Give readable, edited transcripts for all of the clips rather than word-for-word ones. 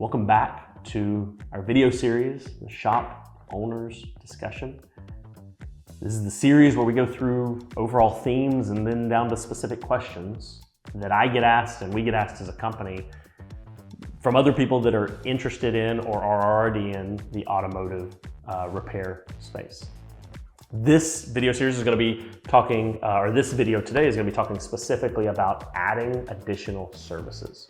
Welcome back to our video series, the Shop Owners Discussion. This is the series where we go through overall themes and then down to specific questions that I get asked and we get asked as a company from other people that are interested in or are already in the automotive repair space. This video series is going to be talking, or this video today is going to be talking specifically about adding additional services.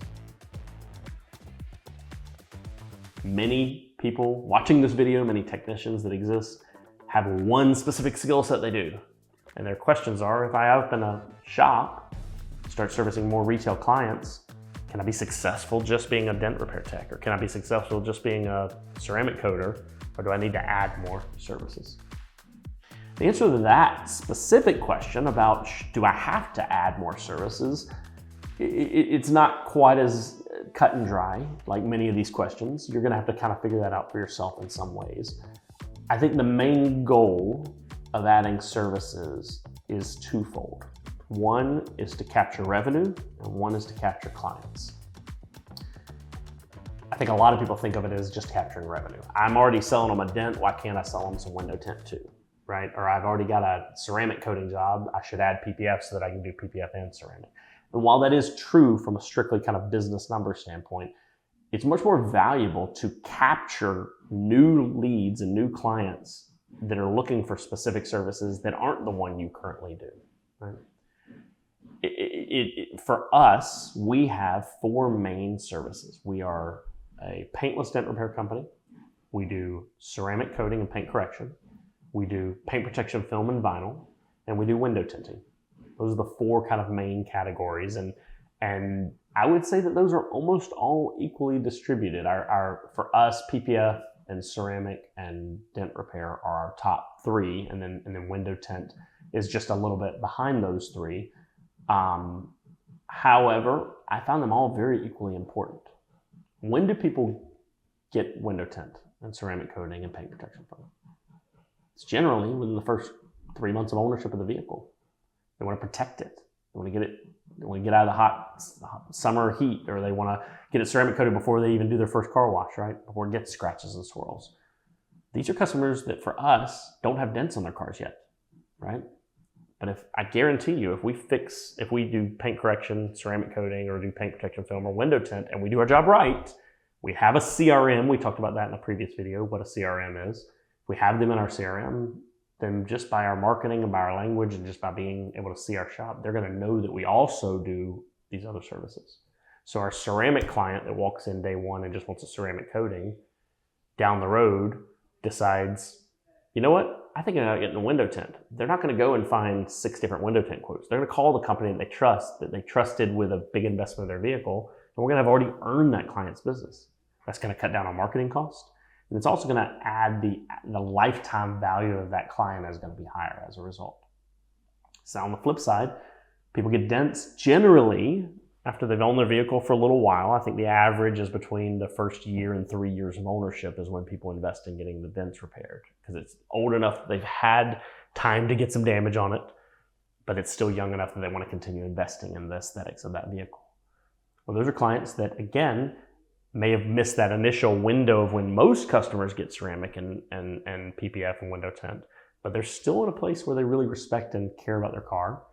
Many people watching this video, many technicians that exist, have one specific skill set they do. And their questions are, if I open a shop, start servicing more retail clients, can I be successful just being a dent repair tech? Or can I be successful just being a ceramic coater? Or do I need to add more services? The answer to that specific question about do I have to add more services, it's not quite as cut and dry like many of these questions. You're gonna have to kind of figure that out for yourself in some ways. I think the main goal of adding services is twofold. One is to capture revenue and one is to capture clients. I think a lot of people think of it as just capturing revenue. I'm already selling them a dent, why can't I sell them some window tint too, right? Or I've already got a ceramic coating job, I should add PPF so that I can do PPF and ceramic. And while that is true from a strictly kind of business number standpoint, it's much more valuable to capture new leads and new clients that are looking for specific services that aren't the one you currently do, right? For us, we have four main services. We are a paintless dent repair company. We do ceramic coating and paint correction. We do paint protection film and vinyl, and we do window tinting. Those are the four kind of main categories. And I would say that those are almost all equally distributed. For us, PPF and ceramic and dent repair are our top three. And then window tint is just a little bit behind those three. However, I found them all very equally important. When do people get window tint and ceramic coating and paint protection film? It's generally within the first 3 months of ownership of the vehicle. They want to protect it. They want to get it. They want to get out of the hot summer heat, or they want to get it ceramic coated before they even do their first car wash, right? Before it gets scratches and swirls. These are customers that for us don't have dents on their cars yet, right? But if I guarantee you, if we do paint correction, ceramic coating, or do paint protection film or window tint, and we do our job right, we have a CRM. We talked about that in a previous video, what a CRM is. If we have them in our CRM, then just by our marketing and by our language and just by being able to see our shop, they're going to know that we also do these other services. So our ceramic client that walks in day one and just wants a ceramic coating, down the road decides, you know what? I think I'm not getting a window tint. They're not going to go and find 6 different window tint quotes. They're going to call the company that they trusted with a big investment of their vehicle, and we're going to have already earned that client's business. That's going to cut down on marketing cost. And it's also going to add the lifetime value of that client is going to be higher as a result. So on the flip side, people get dents generally after they've owned their vehicle for a little while. I think the average is between the first year and 3 years of ownership is when people invest in getting the dents repaired, because it's old enough that they've had time to get some damage on it, but it's still young enough that they want to continue investing in the aesthetics of that vehicle. Well, those are clients that, again, may have missed that initial window of when most customers get ceramic and PPF and window tint, but they're still in a place where they really respect and care about their car.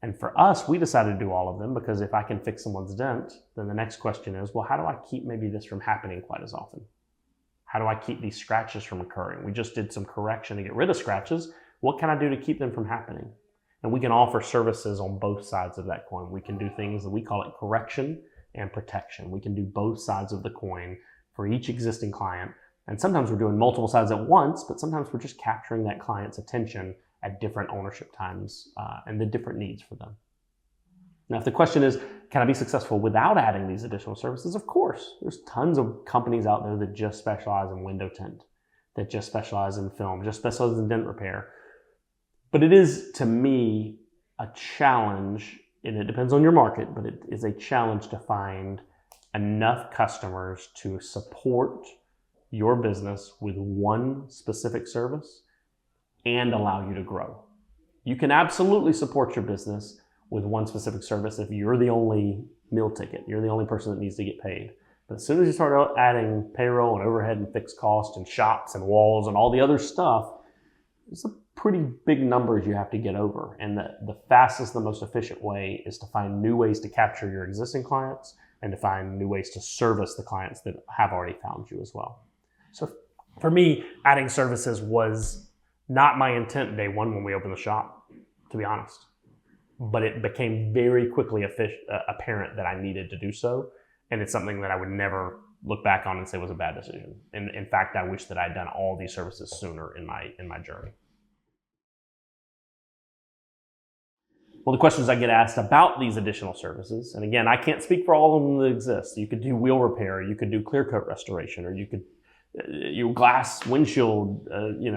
And for us, we decided to do all of them because if I can fix someone's dent, then the next question is, well, how do I keep maybe this from happening quite as often? How do I keep these scratches from occurring? We just did some correction to get rid of scratches. What can I do to keep them from happening? And we can offer services on both sides of that coin. We can do things that we call it correction and protection. We can do both sides of the coin for each existing client. And sometimes we're doing multiple sides at once, but sometimes we're just capturing that client's attention at different ownership times and the different needs for them. Now, if the question is, can I be successful without adding these additional services? Of course, there's tons of companies out there that just specialize in window tint, that just specialize in film, just specialize in dent repair. But it is, to me, a challenge, and it depends on your market, but it is a challenge to find enough customers to support your business with one specific service and allow you to grow. You can absolutely support your business with one specific service if you're the only meal ticket, you're the only person that needs to get paid. But as soon as you start adding payroll and overhead and fixed cost and shops and walls and all the other stuff, it's a pretty big numbers you have to get over. And the fastest, the most efficient way is to find new ways to capture your existing clients and to find new ways to service the clients that have already found you as well. So for me, adding services was not my intent day one when we opened the shop, to be honest. But it became very quickly apparent that I needed to do so. And it's something that I would never look back on and say was a bad decision. And in fact, I wish that I'd done all these services sooner in my journey. Well, the questions I get asked about these additional services, and again, I can't speak for all of them that exist. You could do wheel repair, you could do clear coat restoration, or you could glass windshield,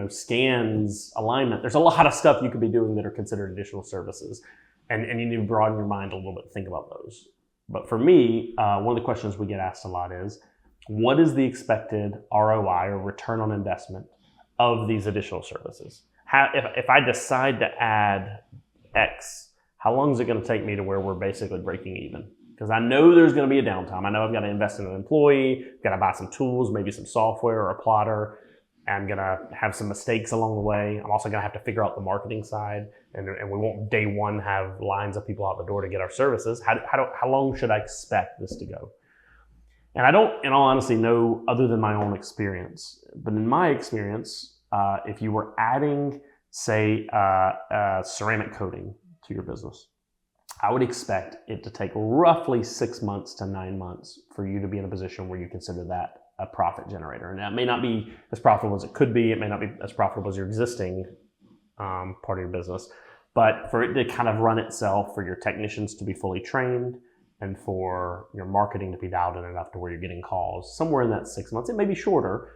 scans, alignment. There's a lot of stuff you could be doing that are considered additional services, and you need to broaden your mind a little bit to think about those. But for me, one of the questions we get asked a lot is, what is the expected ROI or return on investment of these additional services? If I decide to add X, how long is it going to take me to where we're basically breaking even? Because I know there's going to be a downtime. I know I've got to invest in an employee, got to buy some tools, maybe some software or a plotter. I'm going to have some mistakes along the way. I'm also going to have to figure out the marketing side. And we won't day one have lines of people out the door to get our services. How long should I expect this to go? And I don't, in all honesty, know other than my own experience. But in my experience, if you were adding, say, ceramic coating to your business, I would expect it to take roughly 6 months to 9 months for you to be in a position where you consider that a profit generator. And that may not be as profitable as it could be. It may not be as profitable as your existing part of your business. But for it to kind of run itself, for your technicians to be fully trained, and for your marketing to be dialed in enough to where you're getting calls, somewhere in that 6 months, it may be shorter,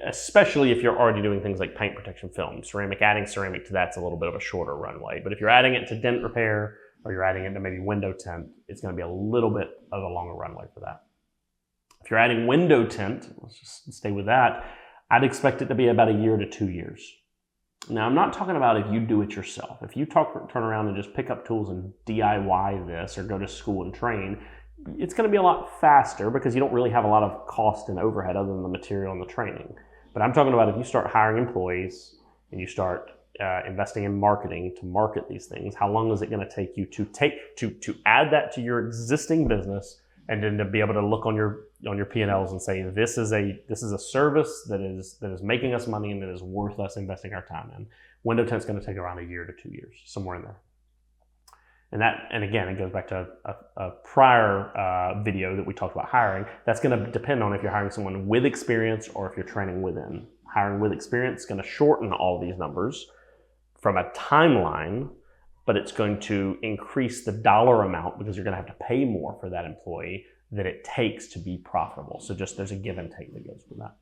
especially if you're already doing things like paint protection film. Adding ceramic to that's a little bit of a shorter runway. But if you're adding it to dent repair, or you're adding it to maybe window tint, it's going to be a little bit of a longer runway for that. If you're adding window tint, let's just stay with that, I'd expect it to be about 1 year to 2 years. Now, I'm not talking about if you do it yourself. If you turn around and just pick up tools and DIY this or go to school and train, it's going to be a lot faster because you don't really have a lot of cost and overhead other than the material and the training. But I'm talking about if you start hiring employees and you start investing in marketing to market these things, how long is it going to take you to add that to your existing business, and then to be able to look on your P&Ls and say this is a service that is making us money and that is worth us investing our time in. Window tint's going to take around 1 year to 2 years, somewhere in there. And again, it goes back to a prior video that we talked about hiring. That's going to depend on if you're hiring someone with experience or if you're training within. Hiring with experience is going to shorten all these numbers from a timeline, but it's going to increase the dollar amount because you're going to have to pay more for that employee that it takes to be profitable. So just there's a give and take that goes with that.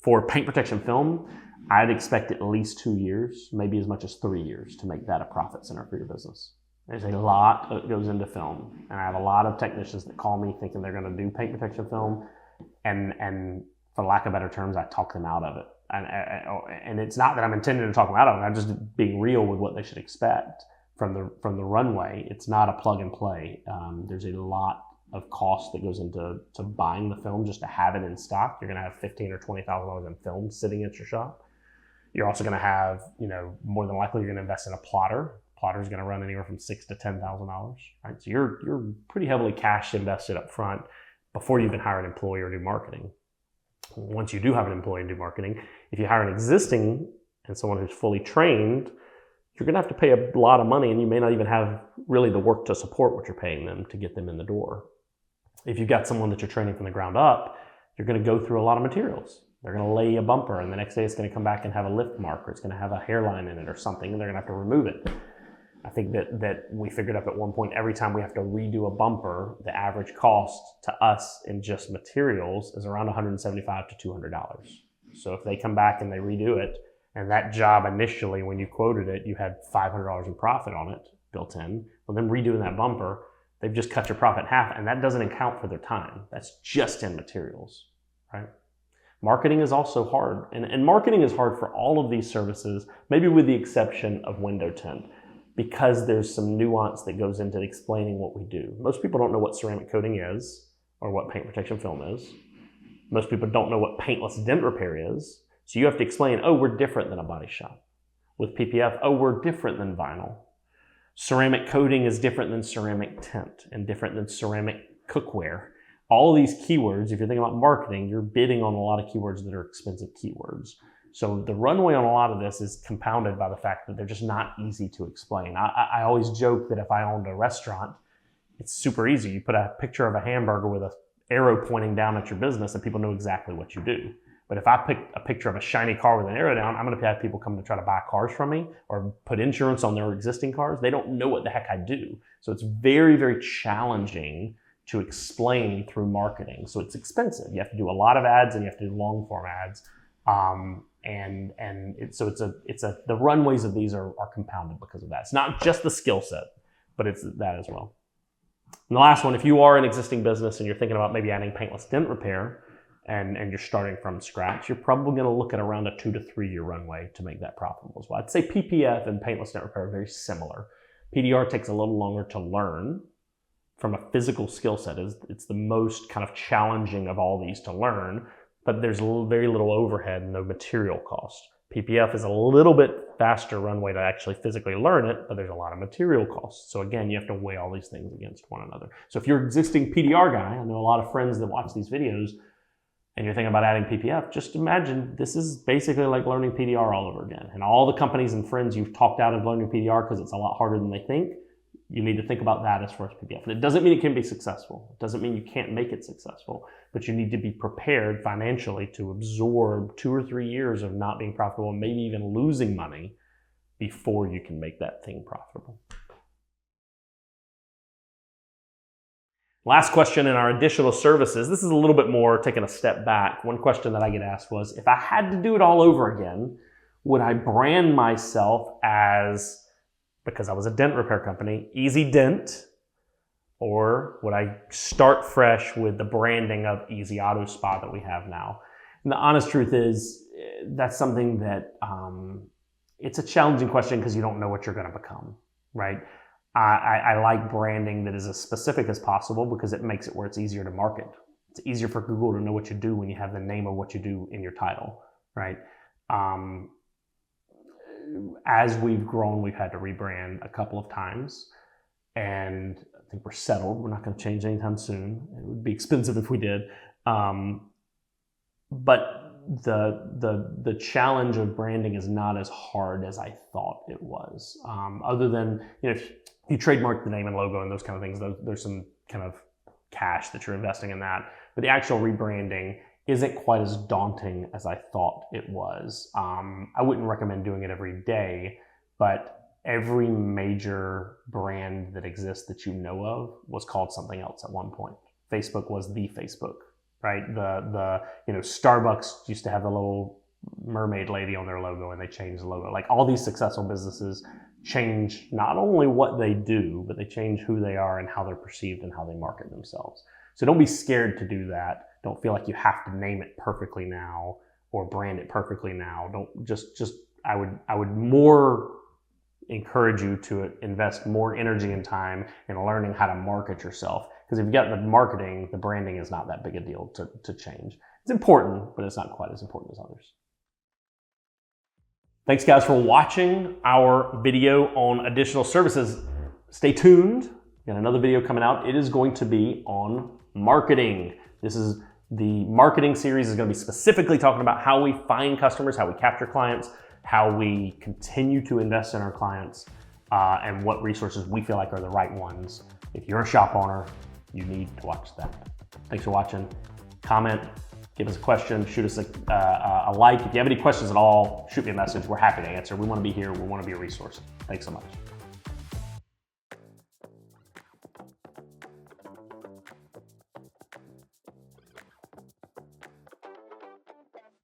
For paint protection film, I'd expect at least 2 years, maybe as much as 3 years to make that a profit center for your business. There's a lot that goes into film, and I have a lot of technicians that call me thinking they're going to do paint protection film, and for lack of better terms, I talk them out of it. And it's not that I'm intending to talk them out of it. I'm just being real with what they should expect from the runway. It's not a plug and play. There's a lot of cost that goes into buying the film just to have it in stock. You're going to have $15,000 or $20,000 in film sitting at your shop. You're also going to have, more than likely, you're going to invest in a plotter. Plotter is going to run anywhere from $6,000 to $10,000. Right? So you're pretty heavily cash invested up front before you even hire an employee or do marketing. Once you do have an employee and do marketing, if you hire an existing and someone who's fully trained, you're going to have to pay a lot of money, and you may not even have really the work to support what you're paying them to get them in the door. If you've got someone that you're training from the ground up, you're going to go through a lot of materials. They're going to lay a bumper, and the next day it's going to come back and have a lift mark, or it's going to have a hairline in it or something, and they're going to have to remove it. I think that we figured up at one point, every time we have to redo a bumper, the average cost to us in just materials is around $175 to $200. So if they come back and they redo it, and that job initially, when you quoted it, you had $500 in profit on it built in, well, then redoing that bumper, they've just cut your profit in half, and that doesn't account for their time. That's just in materials, right? Marketing is also hard, and marketing is hard for all of these services, maybe with the exception of window tint, because there's some nuance that goes into explaining what we do. Most people don't know what ceramic coating is or what paint protection film is. Most people don't know what paintless dent repair is. So you have to explain, oh, we're different than a body shop. With PPF, oh, we're different than vinyl. Ceramic coating is different than ceramic tint and different than ceramic cookware. All of these keywords, if you're thinking about marketing, you're bidding on a lot of keywords that are expensive keywords. So the runway on a lot of this is compounded by the fact that they're just not easy to explain. I always joke that if I owned a restaurant, it's super easy. You put a picture of a hamburger with an arrow pointing down at your business and people know exactly what you do. But if I pick a picture of a shiny car with an arrow down, I'm going to have people come to try to buy cars from me or put insurance on their existing cars. They don't know what the heck I do. So it's very, very challenging to explain through marketing. So it's expensive. You have to do a lot of ads and you have to do long form ads. The runways of these are compounded because of that. It's not just the skill set, but it's that as well. And the last one, if you are an existing business and you're thinking about maybe adding paintless dent repair and you're starting from scratch, you're probably going to look at around a 2 to 3 year runway to make that profitable as well. I'd say PPF and paintless dent repair are very similar. PDR takes a little longer to learn from a physical skill set. It's the most kind of challenging of all these to learn, but there's very little overhead and no material cost. PPF is a little bit faster runway to actually physically learn it, but there's a lot of material costs. So again, you have to weigh all these things against one another. So if you're an existing PDR guy, I know a lot of friends that watch these videos, and you're thinking about adding PPF, just imagine this is basically like learning PDR all over again. And all the companies and friends you've talked out of learning PDR because it's a lot harder than they think, you need to think about that as far as PPF. And it doesn't mean it can be successful. It doesn't mean you can't make it successful, but you need to be prepared financially to absorb 2 or 3 years of not being profitable and maybe even losing money before you can make that thing profitable. Last question in our additional services. This is a little bit more taking a step back. One question that I get asked was, if I had to do it all over again, would I brand myself as, because I was a dent repair company, Easy Dent, or would I start fresh with the branding of Easy Auto Spa that we have now? And the honest truth is, that's something that, it's a challenging question because you don't know what you're going to become, right? I like branding that is as specific as possible because it makes it where it's easier to market. It's easier for Google to know what you do when you have the name of what you do in your title, right? As we've grown, we've had to rebrand a couple of times, and I think we're settled. We're not going to change anytime soon. It would be expensive if we did. But the challenge of branding is not as hard as I thought it was. Other than, if you trademark the name and logo and those kind of things, there's some kind of cash that you're investing in that. But the actual rebranding isn't quite as daunting as I thought it was. I wouldn't recommend doing it every day, but every major brand that exists that you know of was called something else at one point. Facebook was the Facebook, right? Starbucks used to have the little mermaid lady on their logo and they changed the logo. Like all these successful businesses change not only what they do, but they change who they are and how they're perceived and how they market themselves. So don't be scared to do that. Don't feel like you have to name it perfectly now or brand it perfectly now. Don't I would more encourage you to invest more energy and time in learning how to market yourself. Because if you've got the marketing, the branding is not that big a deal to change. It's important, but it's not quite as important as others. Thanks guys for watching our video on additional services. Stay tuned. Got another video coming out. It is going to be on marketing. This is the marketing series is going to be specifically talking about how we find customers, how we capture clients, how we continue to invest in our clients, and what resources we feel like are the right ones. If you're a shop owner, you need to watch that. Thanks for watching. Comment, give us a question, shoot us a like. If you have any questions at all, shoot me a message. We're happy to answer. We want to be here. We want to be a resource. Thanks so much.